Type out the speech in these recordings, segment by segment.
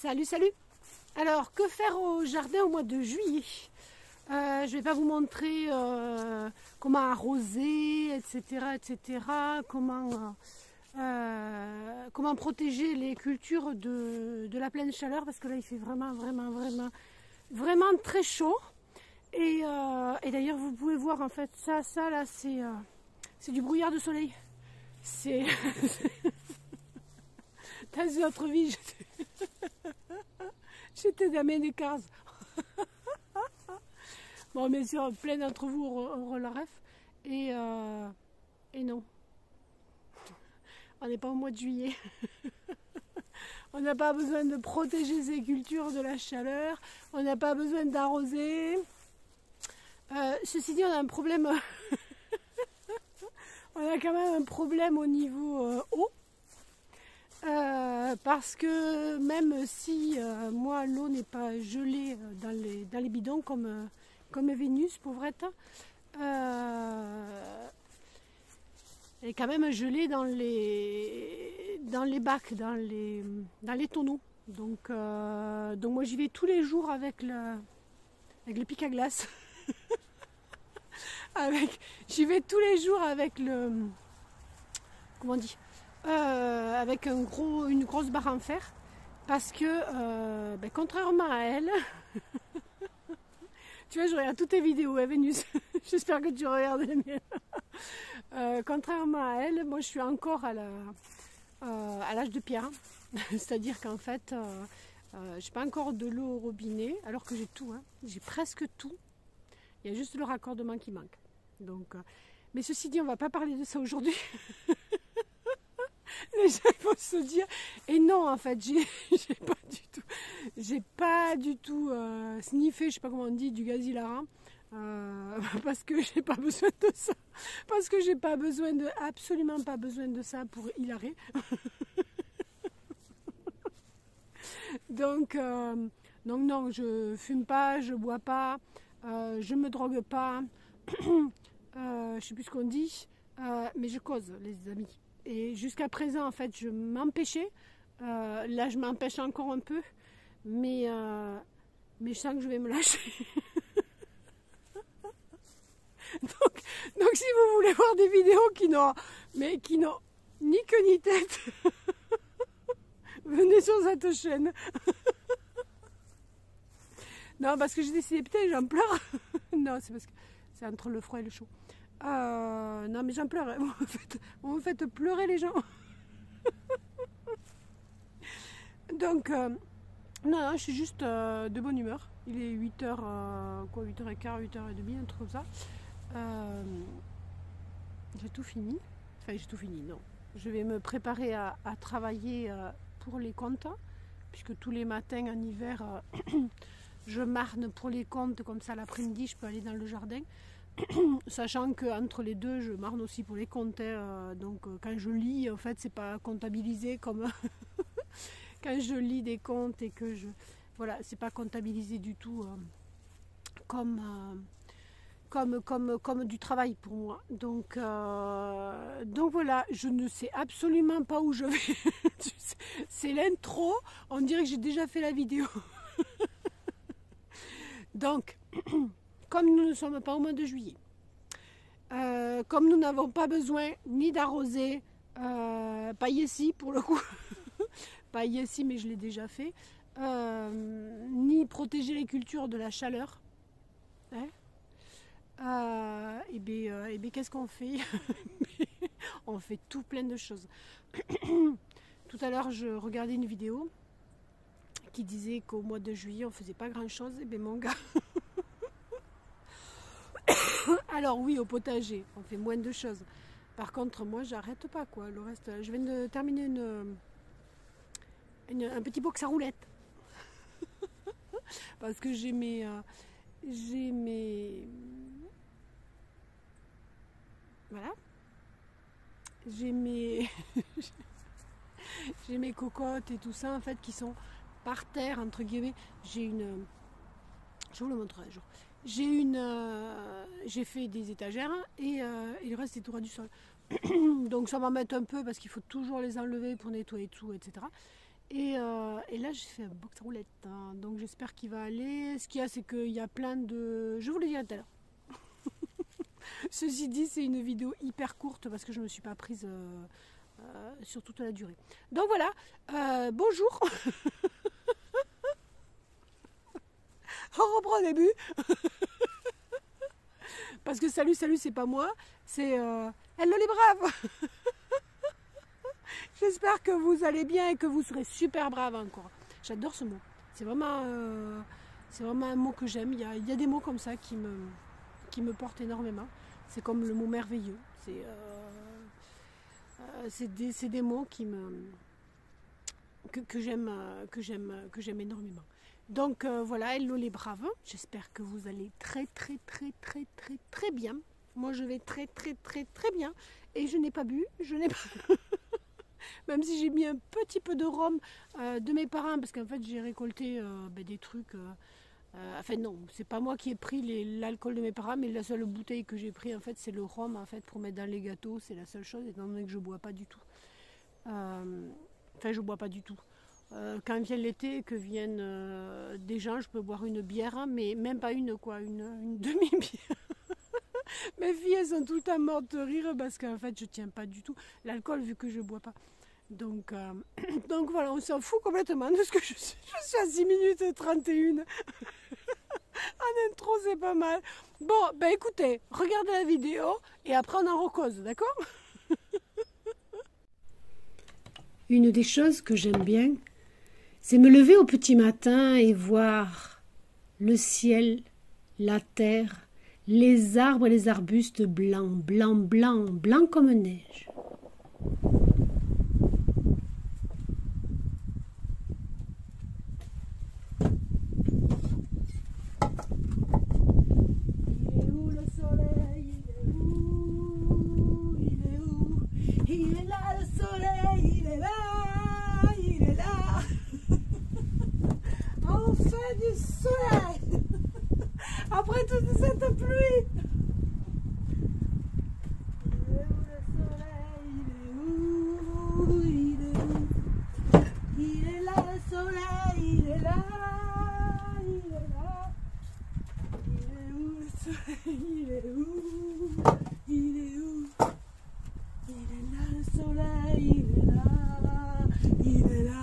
Salut, salut! Alors, que faire au jardin au mois de juillet? Je ne vais pas vous montrer comment arroser, etc., comment protéger les cultures de la pleine chaleur, parce que là, il fait vraiment très chaud. Et d'ailleurs, vous pouvez voir, en fait, ça là, c'est du brouillard de soleil. C'est... Dans une autre vie, j'étais dans mes cases. Bon, bien sûr, plein d'entre vous auront la ref. Et non. On n'est pas au mois de juillet. On n'a pas besoin de protéger ces cultures de la chaleur. On n'a pas besoin d'arroser. Ceci dit, on a un problème. On a quand même un problème au niveau eau. Parce que même si moi l'eau n'est pas gelée dans les bidons comme Vénus, pauvrette, elle est quand même gelée dans les bacs, dans les tonneaux. Donc moi j'y vais tous les jours avec le pic à glace. J'y vais tous les jours avec le... Comment on dit, avec une grosse barre en fer, parce que contrairement à elle, tu vois, je regarde toutes tes vidéos, hein, Vénus, j'espère que tu regardes les miennes. Contrairement à elle, moi je suis encore à l'âge de pierre, c'est-à-dire qu'en fait, j'ai pas encore de l'eau au robinet, alors que j'ai tout, hein. J'ai presque tout, il y a juste le raccordement qui manque. Donc, mais ceci dit, on va pas parler de ça aujourd'hui. Les gens vont se dire, et non, en fait, j'ai pas du tout sniffé, je sais pas comment on dit, du gaz hilarant, parce que j'ai pas besoin de ça, parce que j'ai pas besoin absolument pas besoin de ça pour hilarer. Donc non, je fume pas, je bois pas, je me drogue pas, je sais plus ce qu'on dit, mais je cause, les amis. Et jusqu'à présent, en fait, je m'empêchais. Là, je m'empêche encore un peu, mais je sens que je vais me lâcher. donc, si vous voulez voir des vidéos qui n'ont ni queue ni tête, venez sur cette chaîne. Non, parce que j'ai décidé, putain, j'en pleure. Non, c'est parce que c'est entre le froid et le chaud. Non, mais j'en pleure. Vous me faites pleurer, les gens. Donc, non, je suis juste de bonne humeur. Il est 8h, 8h15, 8h30, un truc comme ça. J'ai tout fini. Enfin, j'ai tout fini, non. Je vais me préparer à travailler pour les comptes, puisque tous les matins en hiver, je marne pour les comptes, comme ça l'après-midi, je peux aller dans le jardin. Sachant qu'entre les deux, je marne aussi pour les comptes. Donc quand je lis, en fait, c'est pas comptabilisé comme quand je lis des comptes et que je... Voilà, c'est pas comptabilisé du tout comme du travail pour moi. Donc voilà, je ne sais absolument pas où je vais. C'est l'intro, on dirait que j'ai déjà fait la vidéo. Donc, comme nous ne sommes pas au mois de juillet, comme nous n'avons pas besoin ni d'arroser, pas ici pour le coup, pas ici mais je l'ai déjà fait, ni protéger les cultures de la chaleur, hein, et bien qu'est-ce qu'on fait? On fait tout plein de choses. Tout à l'heure je regardais une vidéo qui disait qu'au mois de juillet on faisait pas grand chose, et bien mon gars. Alors oui, au potager, on fait moins de choses. Par contre, moi, j'arrête pas, quoi. Le reste, je viens de terminer un petit box à roulettes. Parce que j'ai mes... Voilà. J'ai mes cocottes et tout ça, en fait, qui sont par terre, entre guillemets. Je vous le montrerai un jour. J'ai fait des étagères et le reste est tout ras du sol. Donc ça m'embête un peu parce qu'il faut toujours les enlever pour nettoyer tout, etc. Et là, j'ai fait un box roulette. Hein. Donc j'espère qu'il va aller. Ce qu'il y a, c'est qu'il y a plein de... Je vous le dirai tout à l'heure. Ceci dit, c'est une vidéo hyper courte parce que je ne me suis pas prise sur toute la durée. Donc voilà, bonjour. On reprend au début. Parce que salut, c'est pas moi. C'est hello les braves. J'espère que vous allez bien et que vous serez super braves encore. J'adore ce mot. C'est vraiment un mot que j'aime. Il y a des mots comme ça qui me portent énormément. C'est comme le mot merveilleux. C'est des mots que j'aime énormément. Donc voilà, hello les braves. J'espère que vous allez très bien. Moi je vais très bien. Et je n'ai pas bu, même si j'ai mis un petit peu de rhum de mes parents, parce qu'en fait j'ai récolté des trucs. Enfin non, c'est pas moi qui ai pris l'alcool de mes parents, mais la seule bouteille que j'ai pris en fait c'est le rhum en fait pour mettre dans les gâteaux, c'est la seule chose, étant donné que je bois pas du tout. Enfin je bois pas du tout. Quand vient l'été et que viennent des gens, je peux boire une bière, hein, mais même pas une demi-bière. Mes filles elles sont tout le temps mortes de rire parce qu'en fait je tiens pas du tout l'alcool vu que je bois pas. Donc voilà, on s'en fout complètement de ce que je suis. Je suis à 6 minutes 31. En intro, c'est pas mal. Bon, ben écoutez, regardez la vidéo et après on en recose, d'accord? Une des choses que j'aime bien, c'est me lever au petit matin et voir le ciel, la terre, les arbres et les arbustes blancs comme neige. Du soleil après toute cette pluie. Il est où le soleil? Il est où? Il est là le soleil, il est là, il est là. Il est où le soleil? Il est où? Il est où? Il est là le soleil, il est là, il est là.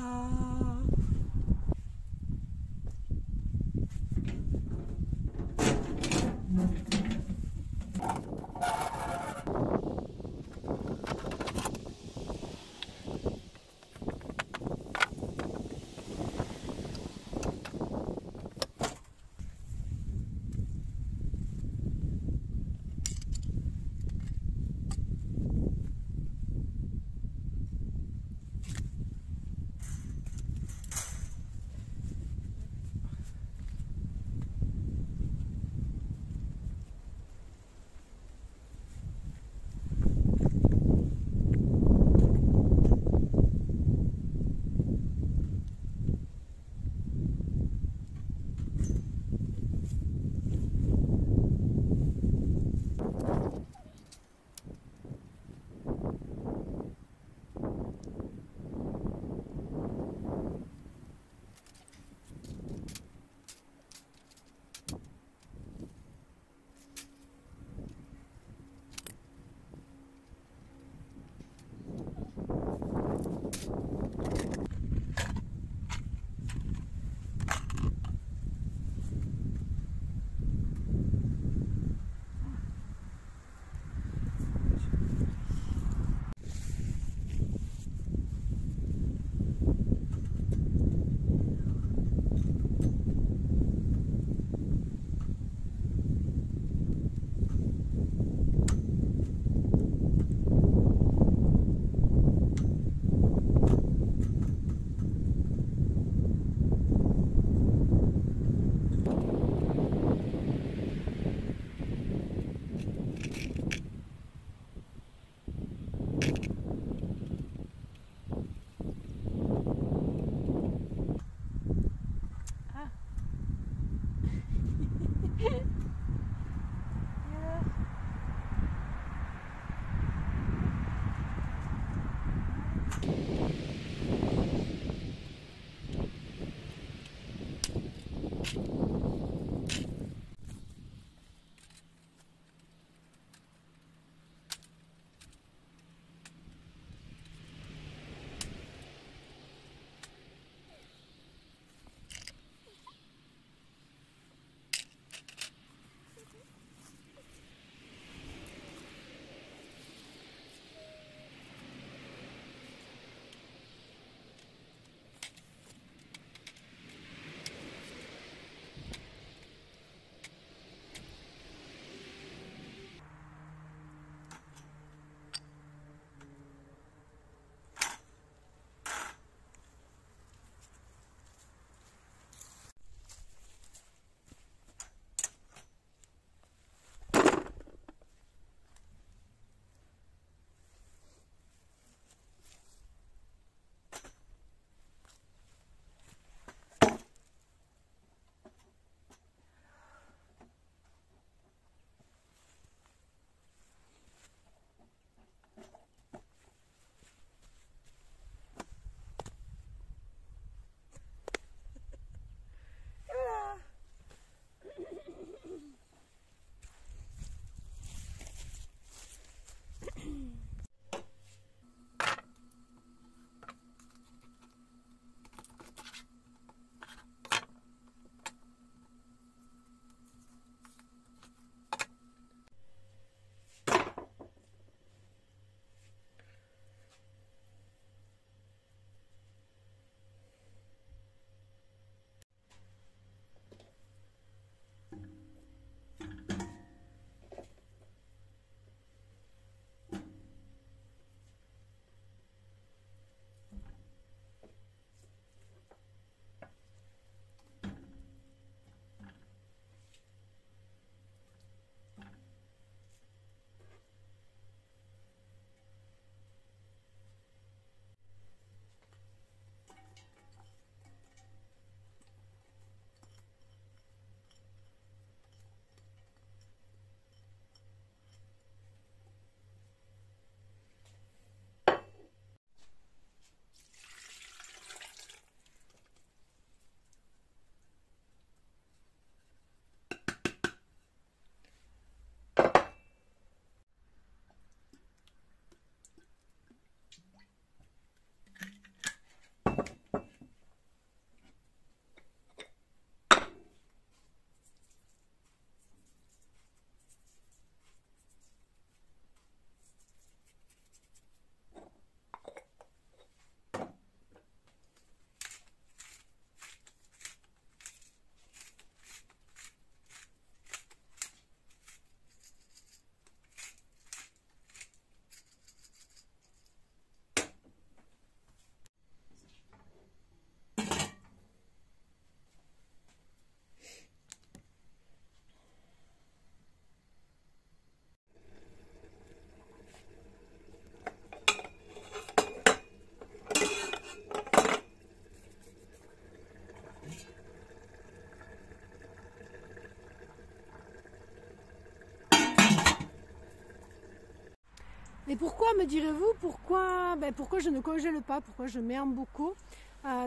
Et pourquoi, me direz-vous, pourquoi je ne congèle pas, pourquoi je mets en bocaux?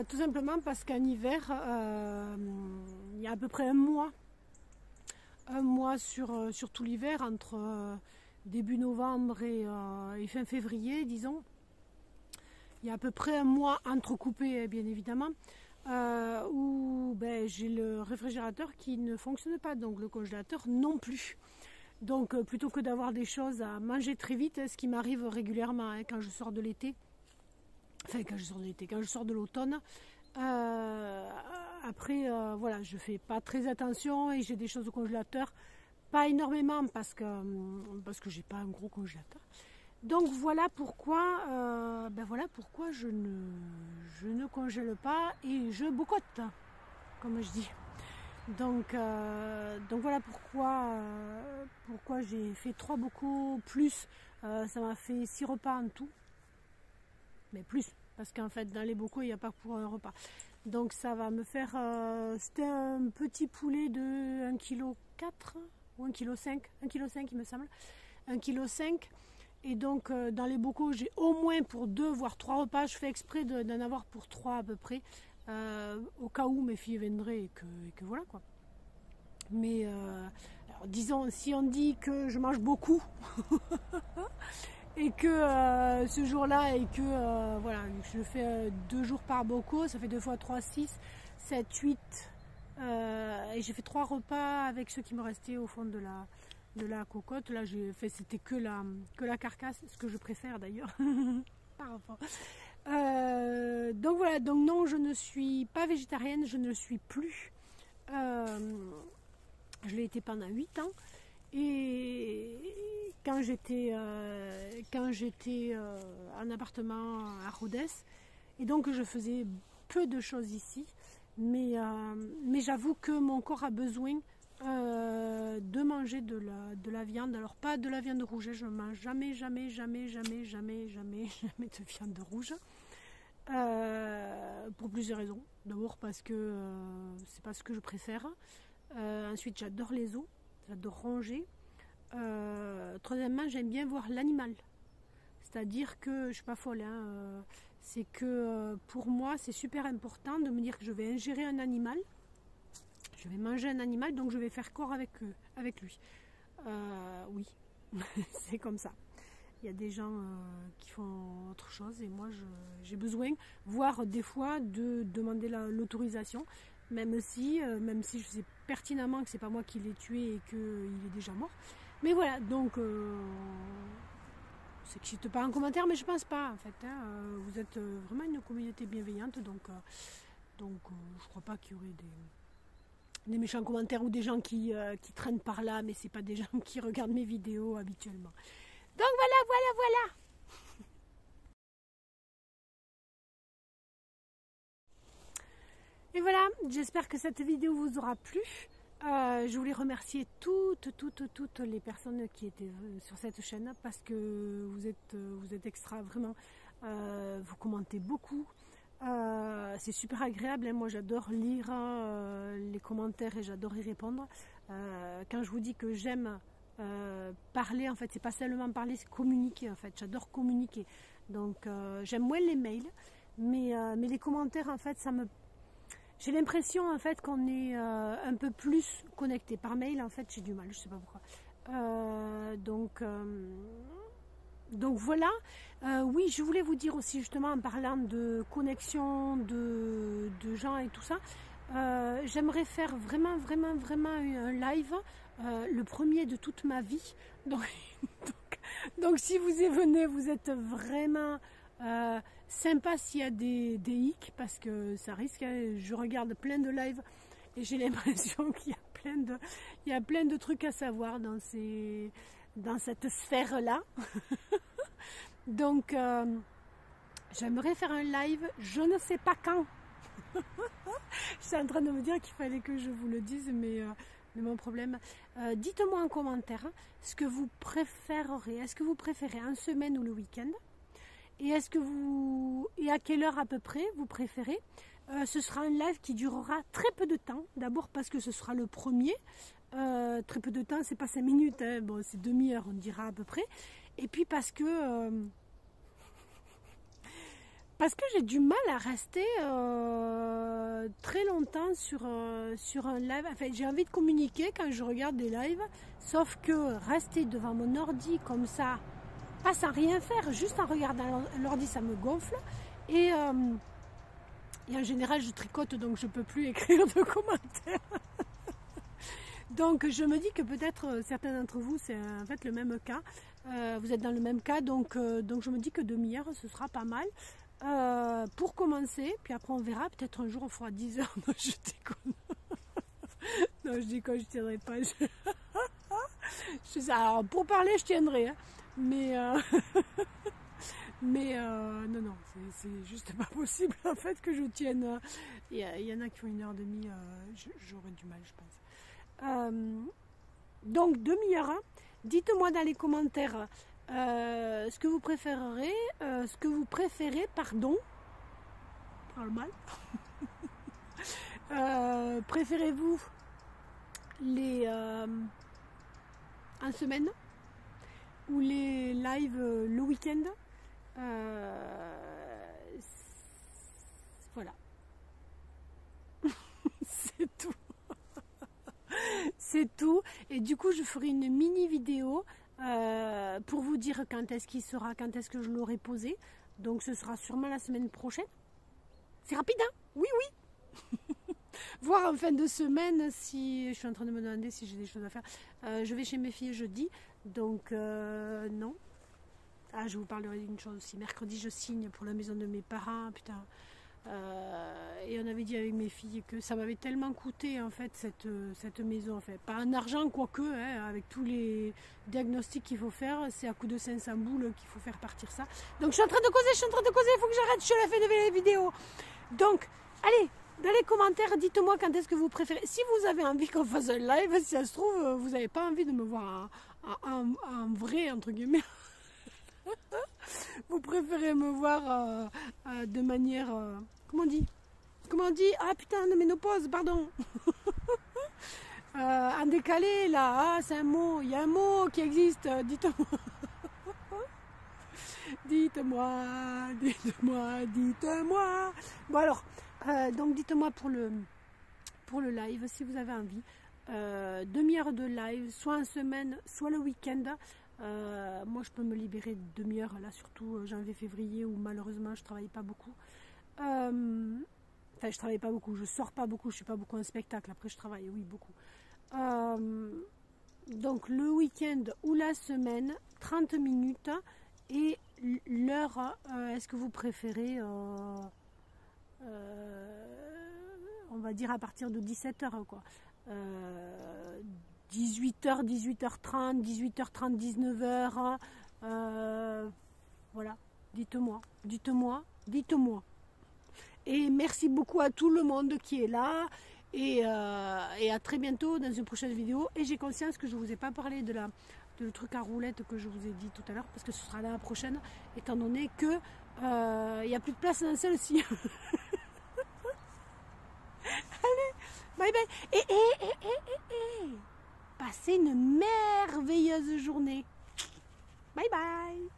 Tout simplement parce qu'en hiver, il y a à peu près un mois sur tout l'hiver, entre début novembre et fin février, disons. Il y a à peu près un mois entrecoupé, bien évidemment, où j'ai le réfrigérateur qui ne fonctionne pas, donc le congélateur non plus. Donc plutôt que d'avoir des choses à manger très vite, ce qui m'arrive régulièrement quand je sors de l'été, quand je sors de l'automne, après voilà, je fais pas très attention et j'ai des choses au congélateur, pas énormément parce que j'ai pas un gros congélateur. Donc voilà pourquoi je ne congèle pas et je bocote, comme je dis. Donc voilà pourquoi j'ai fait 3 bocaux plus, ça m'a fait 6 repas en tout, mais plus, parce qu'en fait dans les bocaux il n'y a pas pour un repas. Donc ça va me faire, c'était un petit poulet de 1,4 kg ou 1,5 kg il me semble, 1,5 kg. Et donc dans les bocaux j'ai au moins pour 2 voire 3 repas, je fais exprès d'en avoir pour 3 à peu près. au cas où mes filles viendraient et que voilà quoi. Mais alors, disons, si on dit que je mange beaucoup et que ce jour-là et que voilà, je fais 2 jours par bocaux, ça fait 2 fois 3, 6, 7, 8 et j'ai fait 3 repas avec ceux qui me restaient au fond de la cocotte. Là j'ai fait, c'était que la carcasse, ce que je préfère d'ailleurs par rapport. Donc voilà, donc non, je ne suis pas végétarienne, je ne le suis plus. Je l'ai été pendant 8 ans. Et quand j'étais en appartement à Rodez, et donc je faisais peu de choses ici, mais j'avoue que mon corps a besoin de manger de la viande. Alors pas de la viande rouge, je ne mange jamais de viande rouge. Pour plusieurs raisons. D'abord parce que c'est pas ce que je préfère. Ensuite, j'adore les os, j'adore ronger. Troisièmement, j'aime bien voir l'animal. C'est-à-dire que, je suis pas folle, hein, c'est que pour moi, c'est super important de me dire que je vais ingérer un animal, je vais manger un animal, donc je vais faire corps avec lui. Oui, c'est comme ça. Il y a des gens qui font autre chose et moi j'ai besoin, voire des fois, de demander l'autorisation, même si je sais pertinemment que c'est pas moi qui l'ai tué et qu'il est déjà mort. Mais voilà, donc c'est que je ne pas en commentaire, mais je pense pas en fait. Hein, vous êtes vraiment une communauté bienveillante, donc je crois pas qu'il y aurait des méchants commentaires ou des gens qui traînent par là, mais c'est pas des gens qui regardent mes vidéos habituellement. Donc voilà. Et voilà, j'espère que cette vidéo vous aura plu. Je voulais remercier toutes les personnes qui étaient sur cette chaîne parce que vous êtes extra, vraiment. Vous commentez beaucoup. C'est super agréable. Hein. Moi, j'adore lire les commentaires et j'adore y répondre. Quand je vous dis que j'aime parler, en fait, c'est pas seulement parler, c'est communiquer. En fait, j'adore communiquer. Donc, j'aime moins les mails, mais les commentaires, en fait, j'ai l'impression en fait qu'on est un peu plus connecté. Par mail, en fait, j'ai du mal, je sais pas pourquoi. Donc voilà. Oui, je voulais vous dire aussi justement en parlant de connexion, de gens et tout ça. J'aimerais faire vraiment un live, le premier de toute ma vie. Donc si vous y venez, vous êtes vraiment sympa s'il y a des hicks, parce que ça risque. Hein, je regarde plein de lives et j'ai l'impression qu'il y a plein de trucs à savoir dans cette sphère-là. Donc j'aimerais faire un live, je ne sais pas quand. Je suis en train de me dire qu'il fallait que je vous le dise, mais mon problème. Dites-moi en commentaire ce que vous préférerez. Est-ce que vous préférez en semaine ou le week-end? Et à quelle heure à peu près vous préférez? Ce sera un live qui durera très peu de temps. D'abord parce que ce sera le premier. Très peu de temps, c'est pas 5 minutes, hein. Bon, c'est demi-heure, on dira à peu près. Et puis parce que j'ai du mal à rester très longtemps sur un live. Enfin, j'ai envie de communiquer quand je regarde des lives, sauf que rester devant mon ordi comme ça, pas sans rien faire, juste en regardant l'ordi, ça me gonfle. Et en général, je tricote, donc je ne peux plus écrire de commentaires. Donc je me dis que peut-être certains d'entre vous, c'est en fait le même cas. Vous êtes dans le même cas, donc je me dis que demi-heure, ce sera pas mal. Pour commencer, puis après on verra, peut-être un jour on fera 10 heures. Non, je déconne. Non, je déconne, je tiendrai pas. Alors, pour parler, je tiendrai, hein. Mais non, c'est juste pas possible en fait que je tienne. Il y en a qui font 1h30, j'aurais du mal, je pense. Donc demi-heure, hein. Dites-moi dans les commentaires ce que vous préférez, pardon, parle mal. Préférez-vous les en semaine ou les lives le week-end? Voilà. ferai tout. Et du coup, je ferai une mini vidéo pour vous dire quand est-ce qu'il sera, quand est-ce que je l'aurai posé. Donc ce sera sûrement la semaine prochaine. C'est rapide, hein? Oui, oui. Voir en fin de semaine si... Je suis en train de me demander si j'ai des choses à faire. Je vais chez mes filles jeudi. Donc non. Ah, je vous parlerai d'une chose aussi. Mercredi, je signe pour la maison de mes parents. Putain. Et on avait dit avec mes filles que ça m'avait tellement coûté en fait cette maison. En fait. Pas en argent, quoique, hein, avec tous les diagnostics qu'il faut faire, c'est à coup de 500 boules qu'il faut faire partir ça. Donc je suis en train de causer, il faut que j'arrête, je suis à la fin de la vidéo. Donc, allez, dans les commentaires, dites-moi quand est-ce que vous préférez. Si vous avez envie qu'on fasse un live, si ça se trouve, vous n'avez pas envie de me voir en vrai, entre guillemets. Vous préférez me voir de manière... comment on dit? Ah putain, de ménopause, pardon. En décalé, là, ah, c'est un mot. Il y a un mot qui existe, dites-moi. Dites-moi. Bon alors, donc dites-moi pour le live, si vous avez envie. Demi-heure de live, soit en semaine, soit le week-end. Moi je peux me libérer de demi-heure là, surtout janvier février où malheureusement je travaille pas beaucoup, enfin je travaille pas beaucoup, je sors pas beaucoup, je suis pas beaucoup en spectacle, après je travaille oui beaucoup, donc le week-end ou la semaine 30 minutes et l'heure, est-ce que vous préférez on va dire à partir de 17h quoi, 18h, 18h30, 18h30, 19h. Voilà, dites-moi. Et merci beaucoup à tout le monde qui est là. Et à très bientôt dans une prochaine vidéo. Et j'ai conscience que je ne vous ai pas parlé de le truc à roulette que je vous ai dit tout à l'heure. Parce que ce sera la prochaine. Étant donné que il n'y a plus de place dans celle-ci. Allez, bye bye. Et passez une merveilleuse journée. Bye bye.